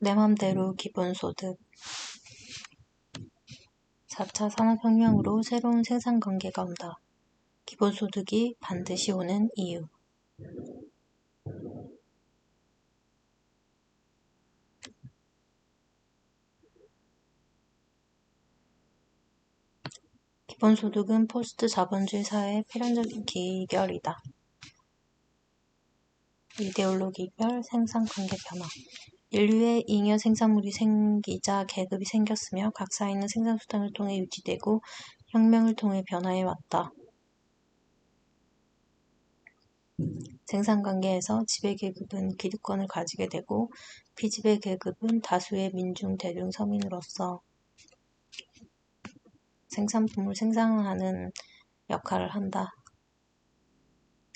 내 맘대로 기본소득 4차 산업혁명으로 새로운 생산관계가 온다. 기본소득이 반드시 오는 이유. 기본소득은 포스트 자본주의 사회의 필연적인 기결이다. 이데올로기별 생산관계 변화. 인류의 잉여 생산물이 생기자 계급이 생겼으며 각 사회는 생산수단을 통해 유지되고 혁명을 통해 변화해왔다. 생산관계에서 지배계급은 기득권을 가지게 되고 피지배계급은 다수의 민중 대중 서민으로서 생산품을 생산하는 역할을 한다.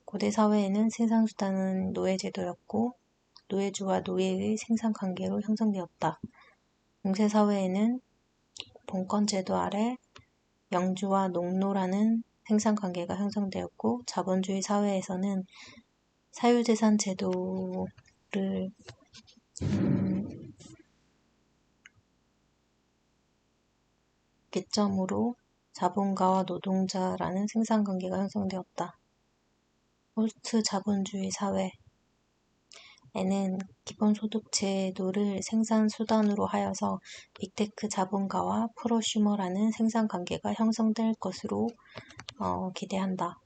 고대 사회에는 생산수단은 노예제도였고 노예주와 노예의 생산관계로 형성되었다. 중세사회에는 봉건제도 아래 영주와 농노라는 생산관계가 형성되었고 자본주의 사회에서는 사유재산 제도를 기점으로 자본가와 노동자라는 생산관계가 형성되었다. 포스트 자본주의 사회에는 기본소득 제도를 생산수단으로 하여서 빅테크 자본가와 프로슈머라는 생산관계가 형성될 것으로 기대한다.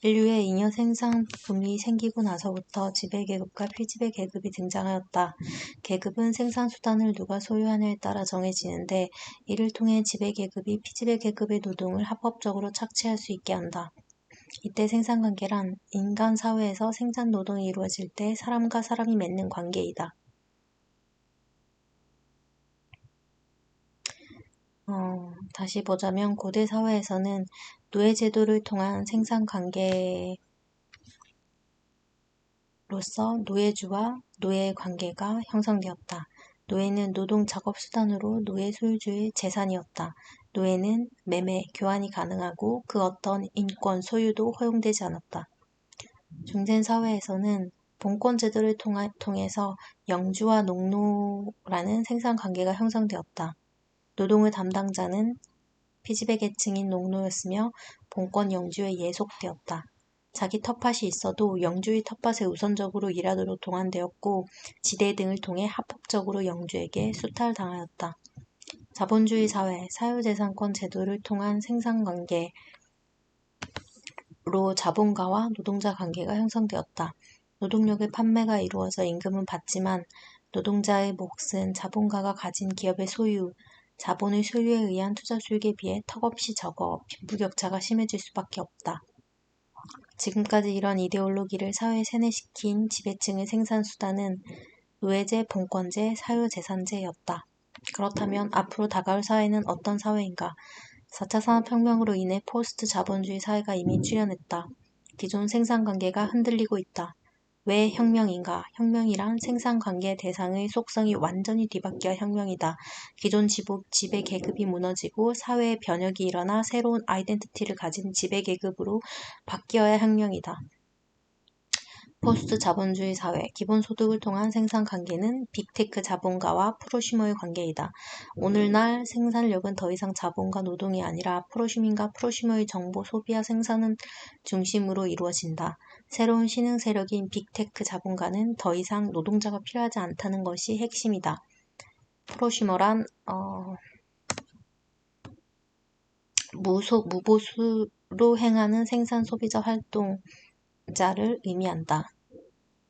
인류의 잉여 생산품이 생기고 나서부터 지배계급과 피지배계급이 등장하였다. 계급은 생산수단을 누가 소유하냐에 따라 정해지는데 이를 통해 지배계급이 피지배계급의 노동을 합법적으로 착취할 수 있게 한다. 이때 생산관계란 인간 사회에서 생산노동이 이루어질 때 사람과 사람이 맺는 관계이다. 다시 보자면 고대 사회에서는 노예제도를 통한 생산관계로서 노예주와 노예의 관계가 형성되었다. 노예는 노동 작업수단으로 노예 소유주의 재산이었다. 노예는 매매, 교환이 가능하고 그 어떤 인권, 소유도 허용되지 않았다. 중세 사회에서는 봉건제도를 통해서 영주와 농노라는 생산관계가 형성되었다. 노동의 담당자는 피지배계층인 농노였으며 봉건 영주에 예속되었다. 자기 텃밭이 있어도 영주의 텃밭에 우선적으로 일하도록 동원되었고 지대 등을 통해 합법적으로 영주에게 수탈당하였다. 자본주의 사회, 사유재산권 제도를 통한 생산관계로 자본가와 노동자 관계가 형성되었다. 노동력의 판매가 이루어져 임금은 받지만 노동자의 몫은 자본가가 가진 기업의 소유, 자본의 소유에 의한 투자 수익에 비해 턱없이 적어 빈부격차가 심해질 수밖에 없다. 지금까지 이런 이데올로기를 사회에 세뇌시킨 지배층의 생산수단은 노예제, 봉건제, 사유재산제였다. 그렇다면 앞으로 다가올 사회는 어떤 사회인가? 4차 산업혁명으로 인해 포스트 자본주의 사회가 이미 출현했다. 기존 생산관계가 흔들리고 있다. 왜 혁명인가? 혁명이란 생산관계 대상의 속성이 완전히 뒤바뀌어 혁명이다. 기존 지배계급이 무너지고 사회의 변혁이 일어나 새로운 아이덴티티를 가진 지배계급으로 바뀌어야 혁명이다. 포스트 자본주의 사회, 기본소득을 통한 생산관계는 빅테크 자본가와 프로슈머의 관계이다. 오늘날 생산력은 더 이상 자본과 노동이 아니라 프로슈머과 프로슈머의 정보 소비와 생산을 중심으로 이루어진다. 새로운 신흥 세력인 빅테크 자본가는 더 이상 노동자가 필요하지 않다는 것이 핵심이다. 프로슈머란 무보수로 행하는 생산 소비자 활동자를 의미한다.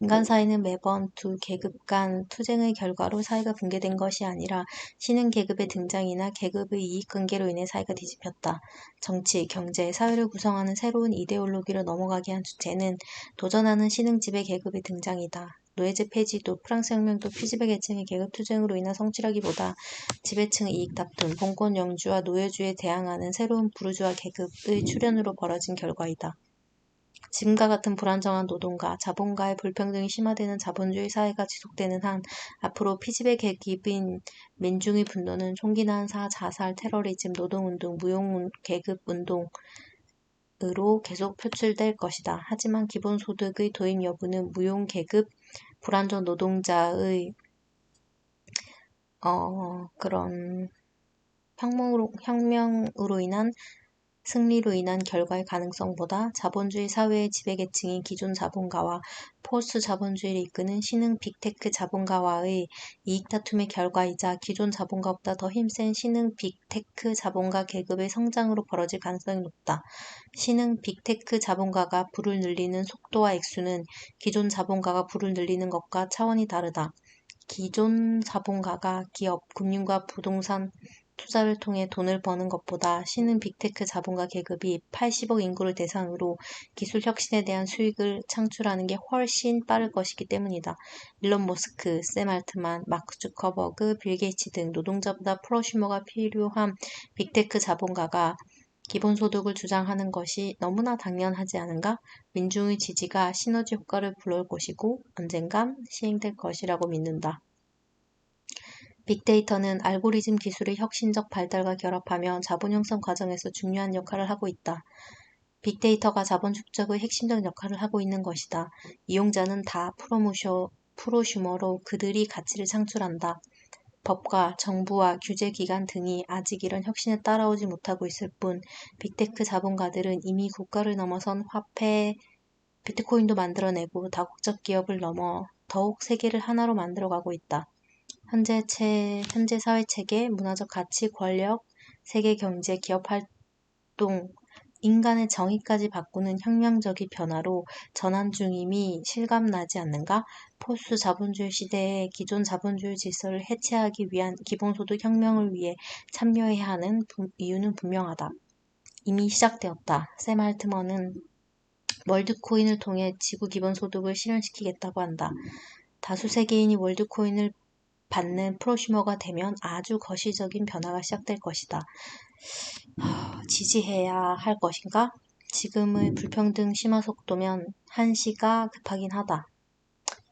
인간 사회는 매번 두 계급 간 투쟁의 결과로 사회가 붕괴된 것이 아니라 신흥 계급의 등장이나 계급의 이익관계로 인해 사회가 뒤집혔다. 정치, 경제, 사회를 구성하는 새로운 이데올로기로 넘어가게 한 주체는 도전하는 신흥 지배 계급의 등장이다. 노예제 폐지도 프랑스 혁명도 피지배계층의 계급 투쟁으로 인한 성취라기보다 지배층의 이익 다툼, 봉건 영주와 노예주에 대항하는 새로운 부르주아 계급의 출현으로 벌어진 결과이다. 지금과 같은 불안정한 노동과 자본가의 불평등이 심화되는 자본주의 사회가 지속되는 한 앞으로 피지배계급인 민중의 분노는 총기 난사, 자살, 테러리즘, 노동운동, 무용계급운동 으로 계속 표출될 것이다. 하지만 기본소득의 도입 여부는 무용계급, 불완전 노동자의 그런 혁명으로 인한 승리로 인한 결과의 가능성보다 자본주의 사회의 지배계층인 기존 자본가와 포스트 자본주의를 이끄는 신흥 빅테크 자본가와의 이익다툼의 결과이자 기존 자본가보다 더 힘센 신흥 빅테크 자본가 계급의 성장으로 벌어질 가능성이 높다. 신흥 빅테크 자본가가 부를 늘리는 속도와 액수는 기존 자본가가 부를 늘리는 것과 차원이 다르다. 기존 자본가가 기업, 금융과 부동산 투자를 통해 돈을 버는 것보다 신흥 빅테크 자본가 계급이 80억 인구를 대상으로 기술 혁신에 대한 수익을 창출하는 게 훨씬 빠를 것이기 때문이다. 일론 머스크, 샘 알트만, 마크 주커버그, 빌 게이츠 등 노동자보다 프로슈머가 필요한 빅테크 자본가가 기본소득을 주장하는 것이 너무나 당연하지 않은가? 민중의 지지가 시너지 효과를 불러올 것이고 언젠간 시행될 것이라고 믿는다. 빅데이터는 알고리즘 기술의 혁신적 발달과 결합하며 자본 형성 과정에서 중요한 역할을 하고 있다. 빅데이터가 자본 축적의 핵심적 역할을 하고 있는 것이다. 이용자는 다 프로슈머로 그들이 가치를 창출한다. 법과 정부와 규제기관 등이 아직 이런 혁신에 따라오지 못하고 있을 뿐 빅테크 자본가들은 이미 국가를 넘어선 화폐 비트코인도 만들어내고 다국적 기업을 넘어 더욱 세계를 하나로 만들어가고 있다. 현재 사회체계, 문화적 가치, 권력, 세계 경제, 기업 활동, 인간의 정의까지 바꾸는 혁명적인 변화로 전환 중임이 실감나지 않는가? 포스트 자본주의 시대의 기존 자본주의 질서를 해체하기 위한 기본소득 혁명을 위해 참여해야 하는 이유는 분명하다. 이미 시작되었다. 샘 알트먼은 월드코인을 통해 지구 기본소득을 실현시키겠다고 한다. 다수 세계인이 월드코인을 받는 프로슈머가 되면 아주 거시적인 변화가 시작될 것이다. 지지해야 할 것인가? 지금의 불평등 심화 속도면 한시가 급하긴 하다.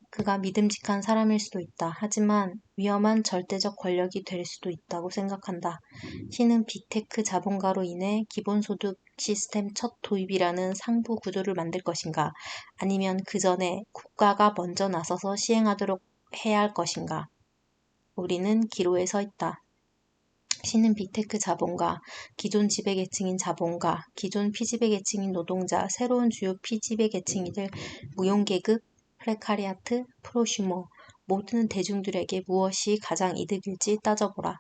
그가 믿음직한 사람일 수도 있다. 하지만 위험한 절대적 권력이 될 수도 있다고 생각한다. 신은 빅테크 자본가로 인해 기본소득 시스템 첫 도입이라는 상부 구조를 만들 것인가? 아니면 그 전에 국가가 먼저 나서서 시행하도록 해야 할 것인가? 우리는 기로에 서 있다. 신은 빅테크 자본가, 기존 지배계층인 자본가, 기존 피지배계층인 노동자, 새로운 주요 피지배계층이들 무용계급, 프레카리아트, 프로슈머, 모든 대중들에게 무엇이 가장 이득일지 따져보라.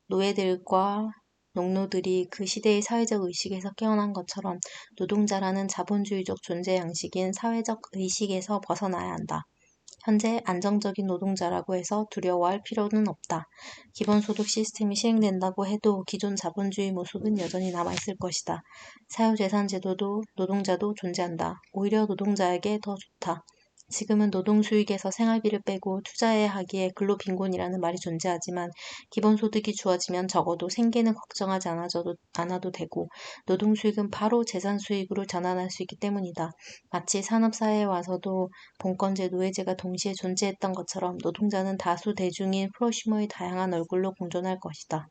노예들과 농노들이 그 시대의 사회적 의식에서 깨어난 것처럼 노동자라는 자본주의적 존재 양식인 사회적 의식에서 벗어나야 한다. 현재 안정적인 노동자라고 해서 두려워할 필요는 없다. 기본소득 시스템이 시행된다고 해도 기존 자본주의 모습은 여전히 남아있을 것이다. 사유재산제도도 노동자도 존재한다. 오히려 노동자에게 더 좋다. 지금은 노동수익에서 생활비를 빼고 투자해야 하기에 근로빈곤이라는 말이 존재하지만 기본소득이 주어지면 적어도 생계는 걱정하지 않아도 되고 노동수익은 바로 재산수익으로 전환할 수 있기 때문이다. 마치 산업사회에 와서도 본권제, 노예제가 동시에 존재했던 것처럼 노동자는 다수 대중인 프로슈머의 다양한 얼굴로 공존할 것이다.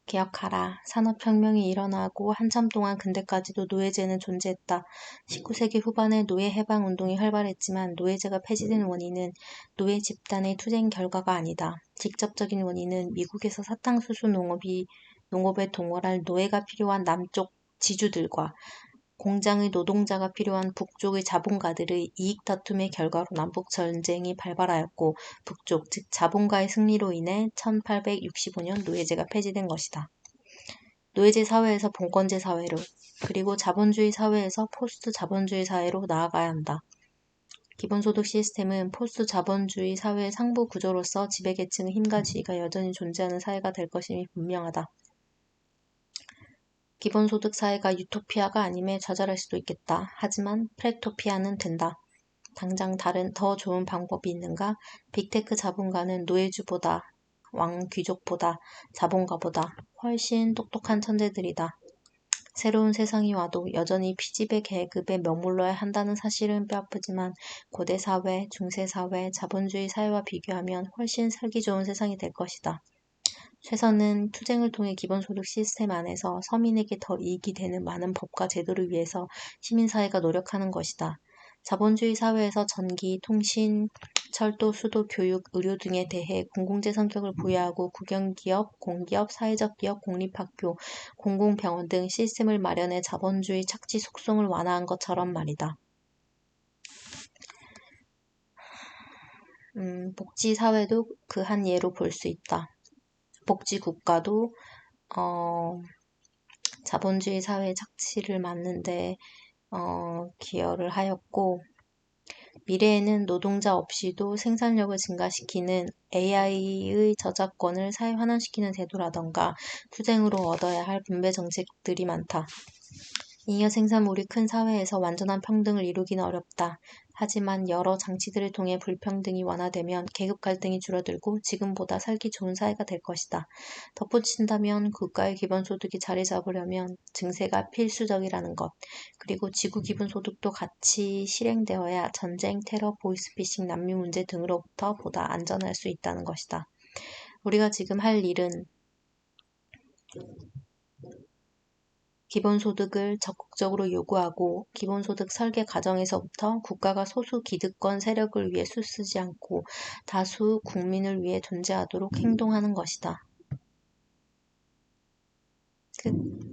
기억하라. 산업혁명이 일어나고 한참 동안 근대까지도 노예제는 존재했다. 19세기 후반에 노예해방운동이 활발했지만 노예제가 폐지된 원인은 노예 집단의 투쟁 결과가 아니다. 직접적인 원인은 미국에서 사탕수수 농업에 동원할 노예가 필요한 남쪽 지주들과 공장의 노동자가 필요한 북쪽의 자본가들의 이익 다툼의 결과로 남북전쟁이 발발하였고 북쪽, 즉 자본가의 승리로 인해 1865년 노예제가 폐지된 것이다. 노예제 사회에서 본권제 사회로, 그리고 자본주의 사회에서 포스트 자본주의 사회로 나아가야 한다. 기본소득 시스템은 포스트 자본주의 사회의 상부 구조로서 지배계층의 힘과 지위가 여전히 존재하는 사회가 될 것임이 분명하다. 기본소득 사회가 유토피아가 아님에 좌절할 수도 있겠다. 하지만 프레토피아는 된다. 당장 다른 더 좋은 방법이 있는가? 빅테크 자본가는 노예주보다, 왕귀족보다, 자본가보다 훨씬 똑똑한 천재들이다. 새로운 세상이 와도 여전히 피지배 계급에 머물러야 한다는 사실은 뼈아프지만 고대 사회, 중세 사회, 자본주의 사회와 비교하면 훨씬 살기 좋은 세상이 될 것이다. 최선은 투쟁을 통해 기본소득 시스템 안에서 서민에게 더 이익이 되는 많은 법과 제도를 위해서 시민사회가 노력하는 것이다. 자본주의 사회에서 전기, 통신, 철도, 수도, 교육, 의료 등에 대해 공공재 성격을 부여하고 국영기업, 공기업, 사회적 기업, 공립학교, 공공병원 등 시스템을 마련해 자본주의 착취 속성을 완화한 것처럼 말이다. 복지사회도 그 한 예로 볼 수 있다. 복지국가도 자본주의 사회의 착취를 막는데 기여를 하였고, 미래에는 노동자 없이도 생산력을 증가시키는 AI의 저작권을 사회 환원시키는 제도라던가 투쟁으로 얻어야 할 분배 정책들이 많다. 잉여 생산물이 큰 사회에서 완전한 평등을 이루기는 어렵다. 하지만 여러 장치들을 통해 불평등이 완화되면 계급 갈등이 줄어들고 지금보다 살기 좋은 사회가 될 것이다. 덧붙인다면 국가의 기본소득이 자리 잡으려면 증세가 필수적이라는 것, 그리고 지구 기본소득도 같이 실행되어야 전쟁, 테러, 보이스피싱, 난민 문제 등으로부터 보다 안전할 수 있다는 것이다. 우리가 지금 할 일은 기본소득을 적극적으로 요구하고 기본소득 설계 과정에서부터 국가가 소수 기득권 세력을 위해 수쓰지 않고 다수 국민을 위해 존재하도록 행동하는 것이다. 끝.